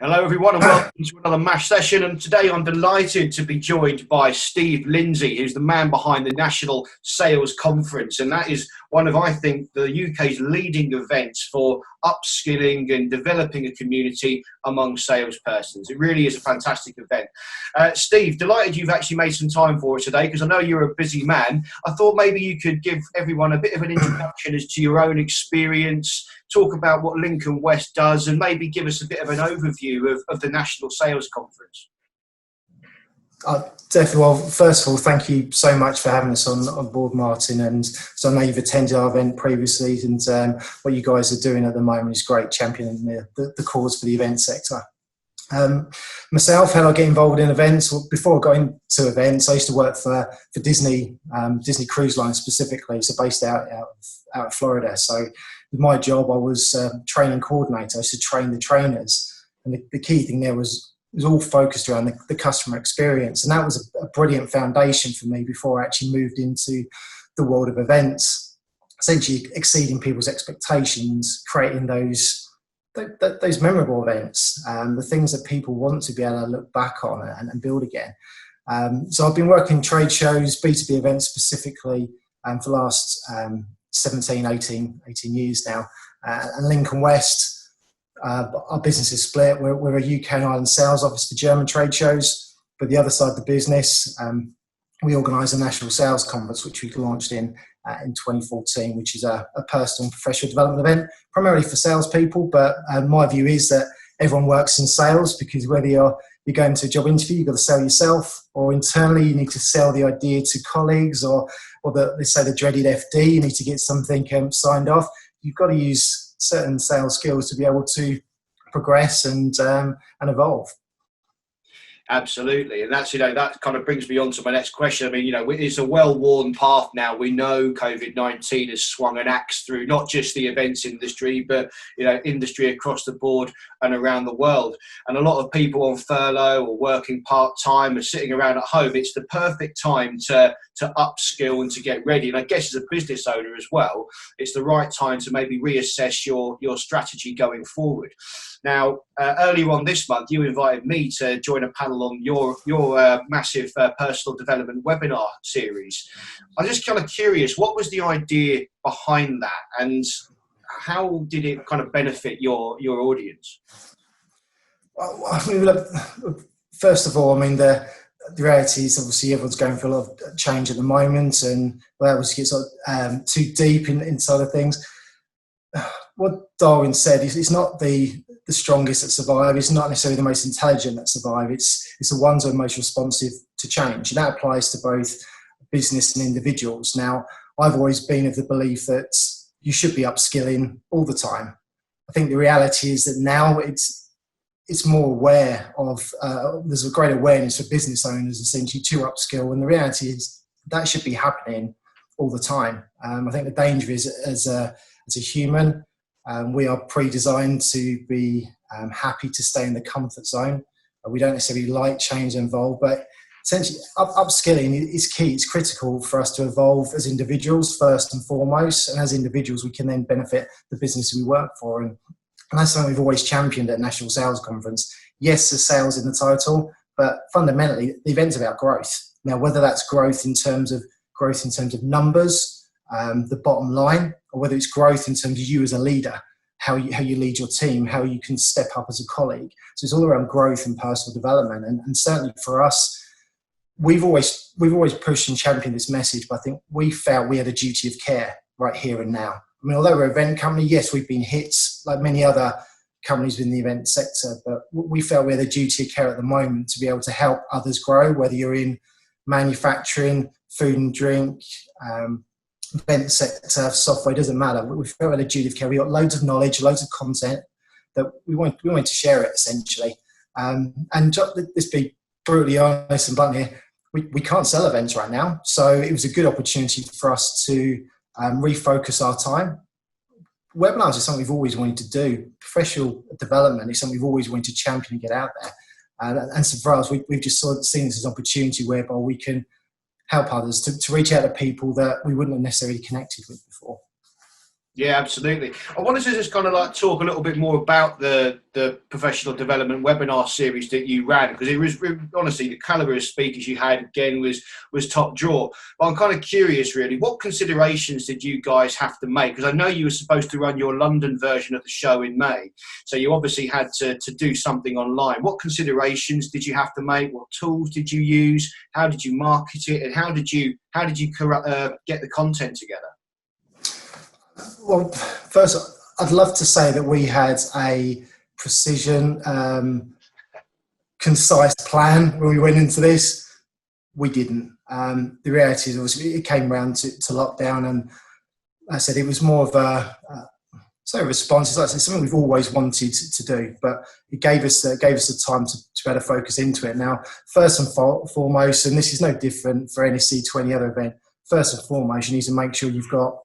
Hello everyone and welcome to another MASH session, and today I'm delighted to be joined by Steve Lindsey, who's the man behind the National Sales Conference, and that is one of, I think, the UK's leading events for upskilling and developing a community among salespersons. It really is a fantastic event. Steve, delighted you've actually made some time for us today, because I know you're a busy man. I thought maybe you could give everyone a bit of an introduction as to your own experience, talk about what Lincoln West does, and maybe give us a bit of an overview of the National Sales Conference. Definitely. Well, first of all, thank you so much for having us on board, Martin. And so I know you've attended our event previously, and what you guys are doing at the moment is great, championing the cause for the event sector. Myself, how I get involved in events? Well, before I got into events, I used to work for Disney, Disney Cruise Line specifically, so based out of Florida. So with my job, I was training coordinator. I used to train the trainers, and the key thing there was all focused around the customer experience, and that was a brilliant foundation for me before I actually moved into the world of events, essentially exceeding people's expectations, creating those memorable events, the things that people want to be able to look back on and build again. So I've been working trade shows, B2B events specifically, for the last 18 years now. And Lincoln West, our business is split. We're a UK and Ireland sales office for German trade shows, but the other side of the business, we organise a national sales conference, which we launched in 2014, which is a personal and professional development event, primarily for salespeople. But my view is that everyone works in sales, because whether you're going to a job interview, you've got to sell yourself, or internally you need to sell the idea to colleagues, or let's say the dreaded FD, you need to get something signed off. You've got to use certain sales skills to be able to progress and evolve. Absolutely, and that's, that kind of brings me on to my next question. I mean, it's a well-worn path now. We know COVID-19 has swung an axe through not just the events industry, but industry across the board and around the world. And a lot of people on furlough or working part-time are sitting around at home. It's the perfect time to upskill and to get ready. And I guess as a business owner as well, it's the right time to maybe reassess your strategy going forward. Now, earlier on this month, you invited me to join a panel on your massive personal development webinar series. I'm just kind of curious, what was the idea behind that, and how did it kind of benefit your audience? Well, I mean, look, first of all, I mean, the reality is obviously everyone's going through a lot of change at the moment, and without us get sort of too deep inside of things, what Darwin said is it's not the strongest that survive, it's not necessarily the most intelligent that survive, it's the ones that are most responsive to change, and that applies to both business and individuals. Now, I've always been of the belief that you should be upskilling all the time. I think the reality is that now it's more aware of, there's a great awareness for business owners essentially to upskill, and the reality is that should be happening all the time. I think the danger is as a human, we are pre-designed to be happy to stay in the comfort zone. We don't necessarily like change involved, but essentially upskilling is key. It's critical for us to evolve as individuals first and foremost, and as individuals we can then benefit the business we work for. And that's something we've always championed at National Sales Conference. Yes, there's sales in the title, but fundamentally the event's about growth. Now, whether that's growth in terms of numbers, the bottom line, or whether it's growth in terms of you as a leader, how you lead your team, how you can step up as a colleague. So it's all around growth and personal development. And certainly for us, we've always pushed and championed this message, but I think we felt we had a duty of care right here and now. I mean, although we're an event company, yes, we've been hit like many other companies within the event sector, but we felt we had a duty of care at the moment to be able to help others grow, whether you're in manufacturing, food and drink, event sector, software, doesn't matter. We felt we had a duty of care. We got loads of knowledge, loads of content that we want to share it essentially. And let's be brutally honest and blunt here, we can't sell events right now. So it was a good opportunity for us to refocus our time. Webinars is something we've always wanted to do. Professional development is something we've always wanted to champion and get out there. And so for us, we've just sort of seen this as an opportunity whereby we can help others to reach out to people that we wouldn't have necessarily connected with before. Yeah, absolutely. I wanted to just kind of like talk a little bit more about the professional development webinar series that you ran, because it was honestly the caliber of speakers you had again was top draw. But I'm kind of curious, really, what considerations did you guys have to make? Because I know you were supposed to run your London version of the show in May, so you obviously had to do something online. What considerations did you have to make? What tools did you use? How did you market it? And how did you get the content together? Well, first, I'd love to say that we had a precision, concise plan when we went into this. We didn't. The reality is, obviously, it came around to lockdown, and I said it was more of a response. It's like something we've always wanted to do, but it gave us the time to better focus into it. Now, first and foremost, and this is no different for NSC to any other event. First and foremost, you need to make sure you've got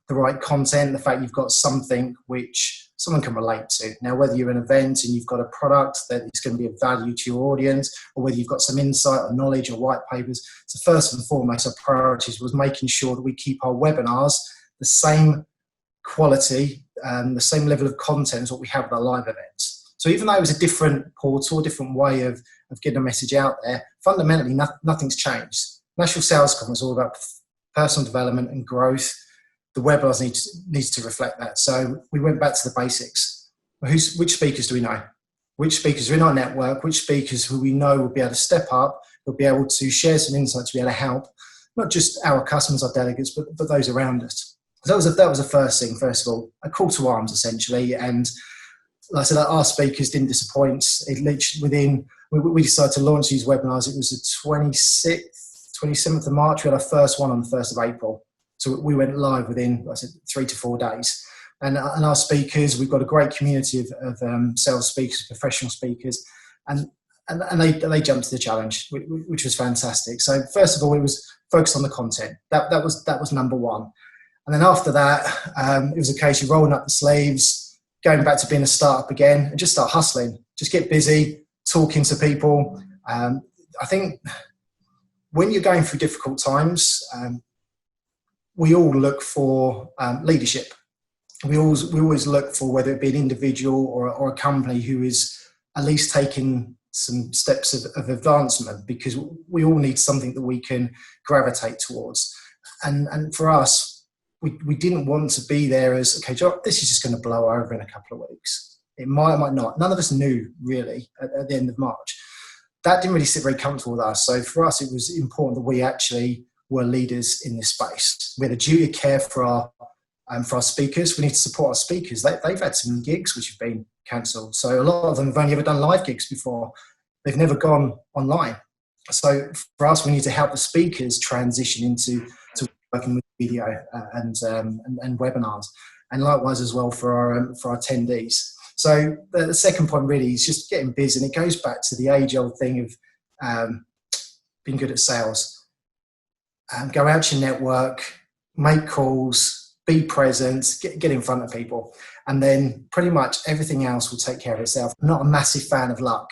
the right content, the fact you've got something which someone can relate to. Now, whether you're an event and you've got a product that is going to be of value to your audience, or whether you've got some insight or knowledge or white papers. So first and foremost, our priorities was making sure that we keep our webinars the same quality and the same level of content as what we have at our live events. So even though it was a different portal, a different way of getting a message out there, fundamentally nothing's changed. National Sales Conference is all about personal development and growth. The webinars needs to reflect that. So we went back to the basics. Which speakers do we know? Which speakers are in our network? Which speakers who we know will be able to step up, will be able to share some insights, to be able to help, not just our customers, our delegates, but those around us. So that was the first thing, first of all, a call to arms, essentially. And like I said, our speakers didn't disappoint. It literally we decided to launch these webinars. It was the 27th of March. We had our first one on the 1st of April. So we went live within, like I said, 3 to 4 days. And our speakers, we've got a great community of sales speakers, professional speakers, and they jumped to the challenge, which was fantastic. So first of all, it was focused on the content. That was number one. And then after that, it was a case of rolling up the sleeves, going back to being a startup again, and just start hustling. Just get busy, talking to people. I think when you're going through difficult times, we all look for leadership. We always look for, whether it be an individual or a company who is at least taking some steps of advancement, because we all need something that we can gravitate towards. And for us, we didn't want to be there as, okay, this is just going to blow over in a couple of weeks. It might not. None of us knew, really, at the end of March. That didn't really sit very comfortable with us. So for us, it was important that we actually were leaders in this space. We had a duty of care for our speakers. We need to support our speakers. They've had some gigs which have been cancelled. So a lot of them have only ever done live gigs before. They've never gone online. So for us, we need to help the speakers transition into working with video and webinars, and likewise as well for our attendees. So the second point really is just getting busy, and it goes back to the age-old thing of being good at sales. Go out your network, make calls, be present, get in front of people, and then pretty much everything else will take care of itself. I'm not a massive fan of luck.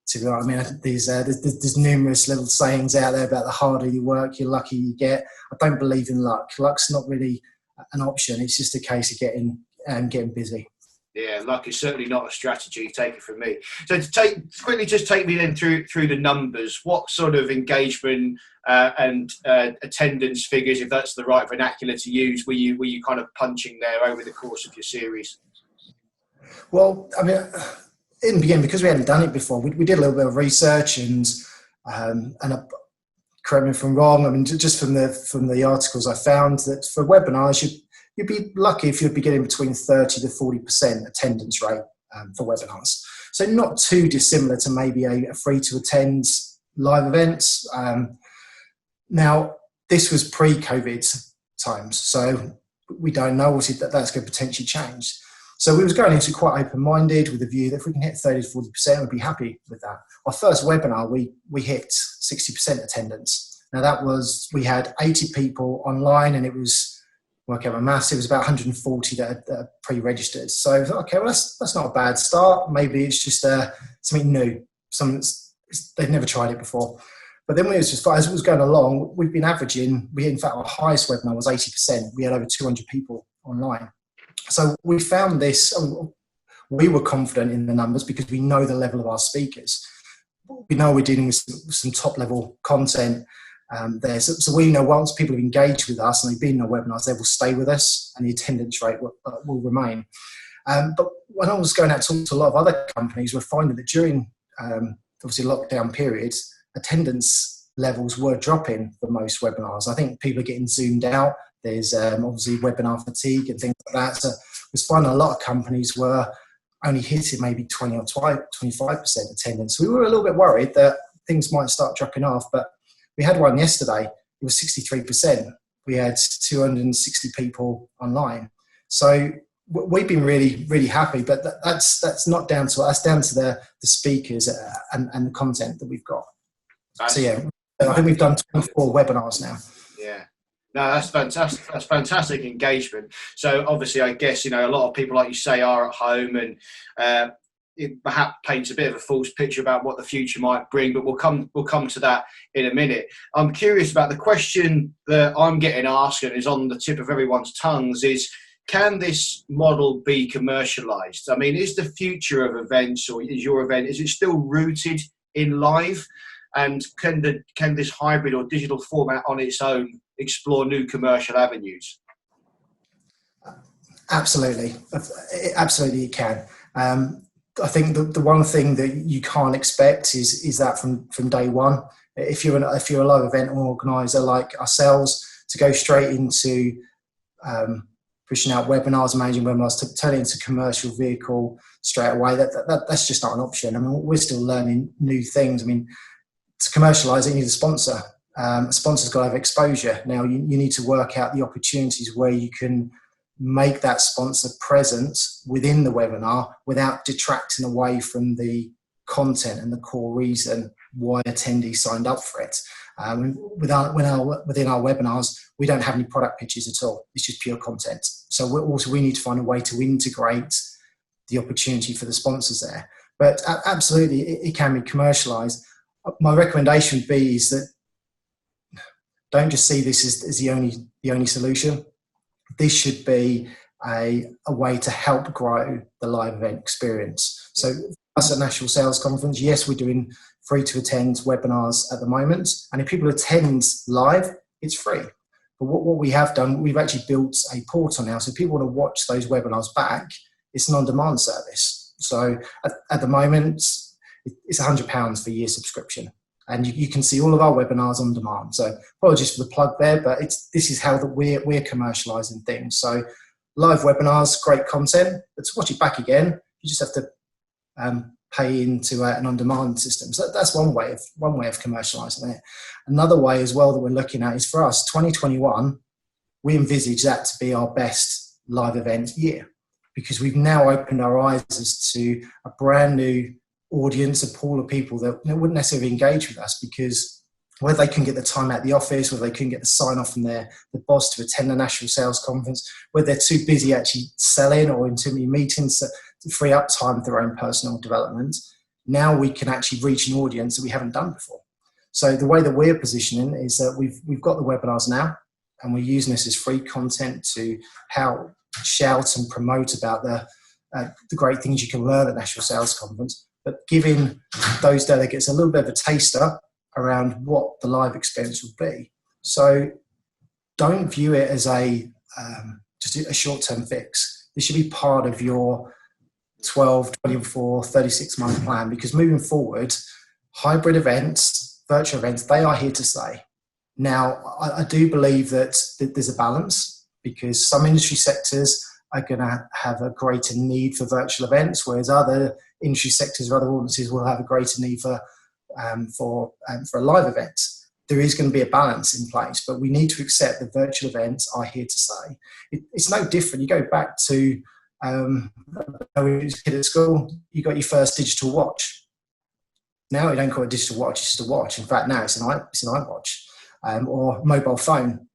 To be honest, I mean, there's numerous little sayings out there about the harder you work, the luckier you get. I don't believe in luck. Luck's not really an option. It's just a case of getting busy. Yeah, luck is certainly not a strategy. Take it from me. So just take me then through the numbers. What sort of engagement and attendance figures, if that's the right vernacular to use, were you kind of punching there over the course of your series? Well, I mean, in the beginning, because we hadn't done it before, we did a little bit of research and correct me if I'm wrong. I mean, just from the articles I found, that for webinars, you'd be lucky if you'd be getting between 30 to 40% attendance rate for webinars. So not too dissimilar to maybe a free to attend live events. Now, this was pre-COVID times, so we don't know that that's going to potentially change. So we was going into quite open-minded with the view that if we can hit 30 to 40%, we'd be happy with that. Our first webinar, we hit 60% attendance. Now we had 80 people online, and it was, work out my maths, it was about 140 that are pre-registered. So I thought, okay, well, that's not a bad start. Maybe it's just something new, they've never tried it before. But then as it was going along, we've been averaging, in fact, our highest webinar was 80%. We had over 200 people online. So we found this, we were confident in the numbers because we know the level of our speakers. We know we're dealing with some top level content there. So we know once people have engaged with us and they've been in our webinars, they will stay with us and the attendance rate will remain. But when I was going out to talk to a lot of other companies, we're finding that during obviously lockdown periods, attendance levels were dropping for most webinars. I think people are getting zoomed out. There's obviously webinar fatigue and things like that. So I was finding a lot of companies were only hitting maybe 20 or 25% attendance. We were a little bit worried that things might start dropping off, but we had one yesterday. It was 63%. We had 260 people online. So we've been really, really happy, but that's not down to us. That's down to the speakers and the content that we've got. So yeah, I think we've done 24 webinars now. Yeah. No, that's fantastic. That's fantastic engagement. So obviously, I guess, a lot of people, like you say, are at home, and it perhaps paints a bit of a false picture about what the future might bring. But we'll come to that in a minute. I'm curious about the question that I'm getting asked and is on the tip of everyone's tongues is, can this model be commercialized? I mean, is the future of events, or is your event, is it still rooted in live? And can this hybrid or digital format on its own explore new commercial avenues? Absolutely it can. I think the one thing that you can't expect is that from day one. If you're a live event organizer like ourselves, to go straight into pushing out webinars, managing webinars, to turn it into a commercial vehicle straight away, that's just not an option. I mean, we're still learning new things. I mean, to commercialize it, you need a sponsor. A sponsor's got to have exposure. Now, you need to work out the opportunities where you can make that sponsor present within the webinar without detracting away from the content and the core reason why attendees signed up for it. Within our webinars, we don't have any product pitches at all. It's just pure content. So we need to find a way to integrate the opportunity for the sponsors there. But absolutely, it can be commercialized. My recommendation would be is that don't just see this as the only solution. This should be a way to help grow the live event experience. So us at National Sales Conference, yes, we're doing free to attend webinars at the moment. And if people attend live, it's free. But what we have done, we've actually built a portal now. So if people want to watch those webinars back, it's an on-demand service. So at the moment, it's £100 for a year subscription. And you can see all of our webinars on demand. So apologies for the plug there, but this is how we're commercializing things. So live webinars, great content, but to watch it back again, you just have to pay into an on-demand system. So that's one way of commercializing it. Another way as well that we're looking at is, for us, 2021, we envisage that to be our best live event year, because we've now opened our eyes as to a brand new audience, a pool of people that wouldn't necessarily engage with us because whether they couldn't get the time at the office, whether they couldn't get the sign off from the boss to attend the National Sales Conference, whether they're too busy actually selling or in too many meetings to free up time for their own personal development. Now we can actually reach an audience that we haven't done before. So the way that we're positioning is that we've got the webinars now, and we're using this as free content to help shout and promote about the great things you can learn at National Sales Conference, but giving those delegates a little bit of a taster around what the live experience will be. So don't view it as just a short-term fix. This should be part of your 12, 24, 36-month plan, because moving forward, hybrid events, virtual events, they are here to stay. Now, I do believe that there's a balance, because some industry sectors are going to have a greater need for virtual events, whereas other industry sectors or other audiences will have a greater need for a live event. There is going to be a balance in place, but we need to accept that virtual events are here to stay. It's no different. You go back to when you was a kid at school, you got your first digital watch. Now you don't call it a digital watch, it's just a watch. In fact, now it's an iWatch. Or mobile phone.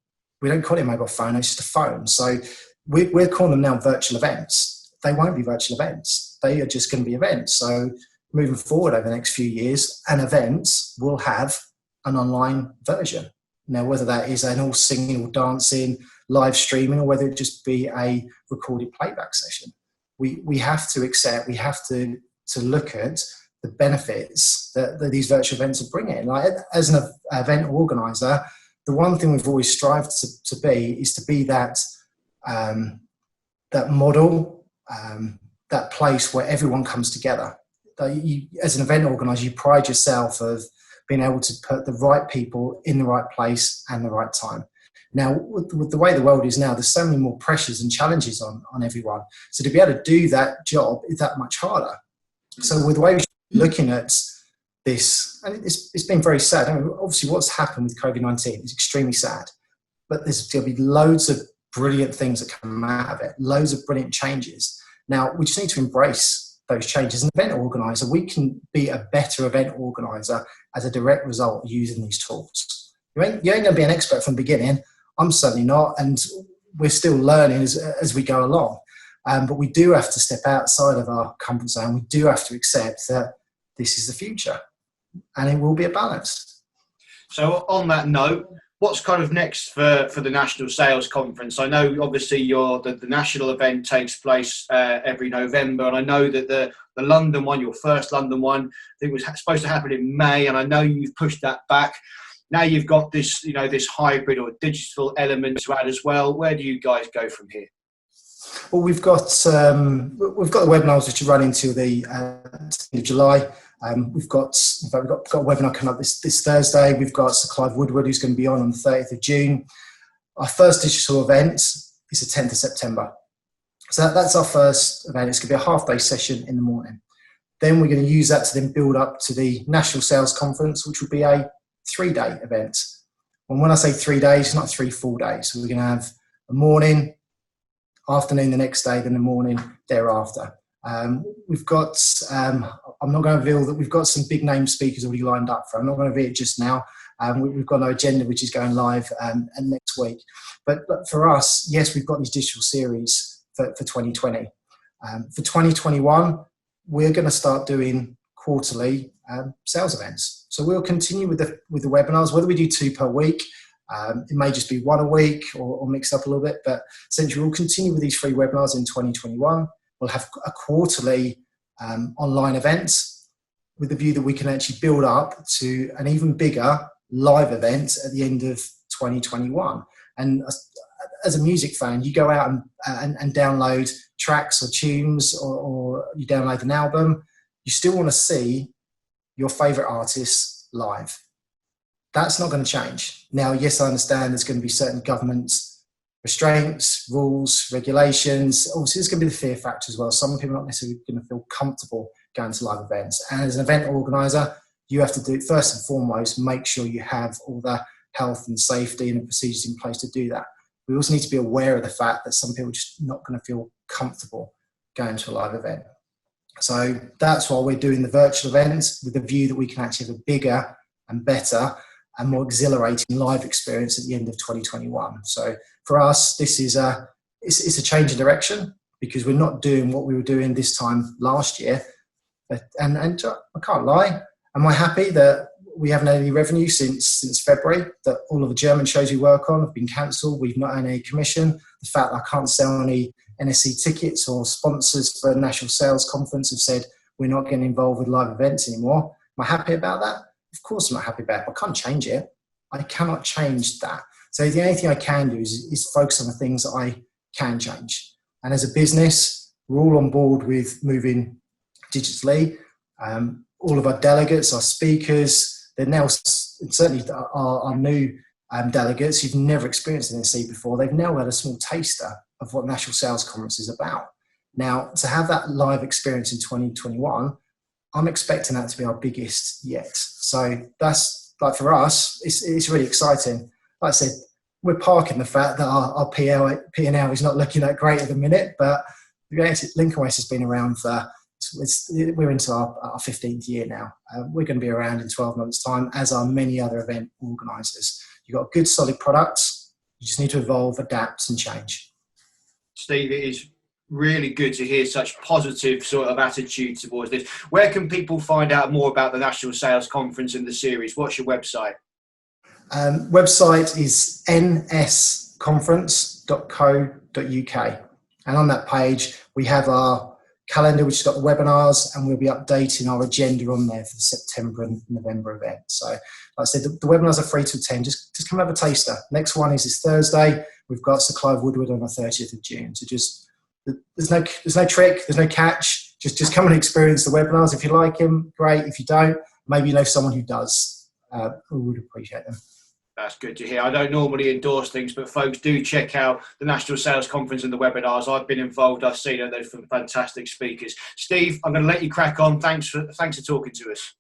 We don't call it a mobile phone, it's just a phone. So we're calling them now virtual events. They won't be virtual events. They are just going to be events. So moving forward over the next few years, an event will have an online version. Now, whether that is an all singing or dancing, live streaming or whether it just be a recorded playback session. We have to accept, we have to look at the benefits that these virtual events are bringing. Like, as an event organizer, the one thing we've always strived to be is to be that that model, that place where everyone comes together. As an event organizer, you pride yourself of being able to put the right people in the right place and the right time. Now, with the way the world is now, there's so many more pressures and challenges on everyone. So to be able to do that job is that much harder. So with the way we're looking at this, and it's been very sad. I mean, obviously, what's happened with COVID-19 is extremely sad. But there's going to be loads of brilliant things that come out of it, loads of brilliant changes. Now, we just need to embrace those changes. As an event organizer, we can be a better event organizer as a direct result of using these tools. You ain't going to be an expert from the beginning. I'm certainly not, and we're still learning as we go along. But we do have to step outside of our comfort zone. We do have to accept that this is the future, and it will be a balance. So on that note, what's kind of next for the National Sales Conference? I know obviously the national event takes place every November, and I know that the London one, your first London one, I think was supposed to happen in May, and I know you've pushed that back. Now you've got this, this hybrid or digital element to add as well. Where do you guys go from here? Well, we've got the webinars which are running till the end of July. We've got a webinar coming up this Thursday. We've got Sir Clive Woodward, who's going to be on the 30th of June. Our first digital event is the 10th of September. So that's our first event. It's going to be a half-day session in the morning. Then we're going to use that to then build up to the National Sales Conference, which will be a 3-day event. And when I say 3 days, it's not 3 full days. So we're going to have a morning, afternoon the next day, then the morning thereafter. We've got, I'm not going to reveal that we've got some big name speakers already lined up for. I'm not going to reveal it just now. We've got no agenda which is going live next week. But for us, yes, we've got these digital series for 2020. For 2021, we're going to start doing quarterly sales events. So we'll continue with the webinars, whether we do 2 per week. It may just be 1 a week or mix up a little bit, but essentially we'll continue with these free webinars in 2021. We'll have a quarterly online event with the view that we can actually build up to an even bigger live event at the end of 2021. And as a music fan, you go out and download tracks or tunes or you download an album, you still want to see your favourite artists live. That's not going to change. Now, yes, I understand there's going to be certain government restraints, rules, regulations. Also, there's going to be the fear factor as well. Some people are not necessarily going to feel comfortable going to live events. And as an event organizer, you have to do, first and foremost, make sure you have all the health and safety and the procedures in place to do that. We also need to be aware of the fact that some people are just not going to feel comfortable going to a live event. So that's why we're doing the virtual events with the view that we can actually have a bigger and better and more exhilarating live experience at the end of 2021. So for us, this is it's a change in direction because we're not doing what we were doing this time last year. And I can't lie, am I happy that we haven't had any revenue since February, that all of the German shows we work on have been cancelled, we've not had any commission, the fact that I can't sell any NSC tickets or sponsors for the National Sales Conference have said we're not getting involved with live events anymore. Am I happy about that? Of course I'm not happy about it. I can't change it. I cannot change that. So the only thing I can do is focus on the things that I can change. And as a business, we're all on board with moving digitally. All of our delegates, our speakers, they're now certainly our new delegates who've never experienced an NSC before. They've now had a small taster of what National Sales Conference is about. Now, to have that live experience in 2021, I'm expecting that to be our biggest yet. So that's, like, for us, it's really exciting. Like I said, we're parking the fact that our P&L is not looking that great at the minute, but the reality, Lincoln West has been around for, we're into our 15th year now. We're going to be around in 12 months' time, as are many other event organisers. You've got good, solid products. You just need to evolve, adapt and change. Steve, it is really good to hear such positive sort of attitude towards this. Where can people find out more about the National Sales Conference and the series? What's your website? Website is nsconference.co.uk. commercialized.co.uk. And on that page, we have our calendar, which has got the webinars, and we'll be updating our agenda on there for the September and November event. So, like I said, the webinars are free till 10. Just come have a taster. Next one is this Thursday. We've got Sir Clive Woodward on the 30th of June. So there's no trick, there's no catch. Just come and experience the webinars. If you like them, great. If you don't, maybe you know someone who does, who would appreciate them. That's good to hear. I don't normally endorse things, but folks, do check out the National Sales Conference and the webinars. I've been involved. I've seen it. They're fantastic speakers. Steve, I'm going to let you crack on. Thanks for talking to us.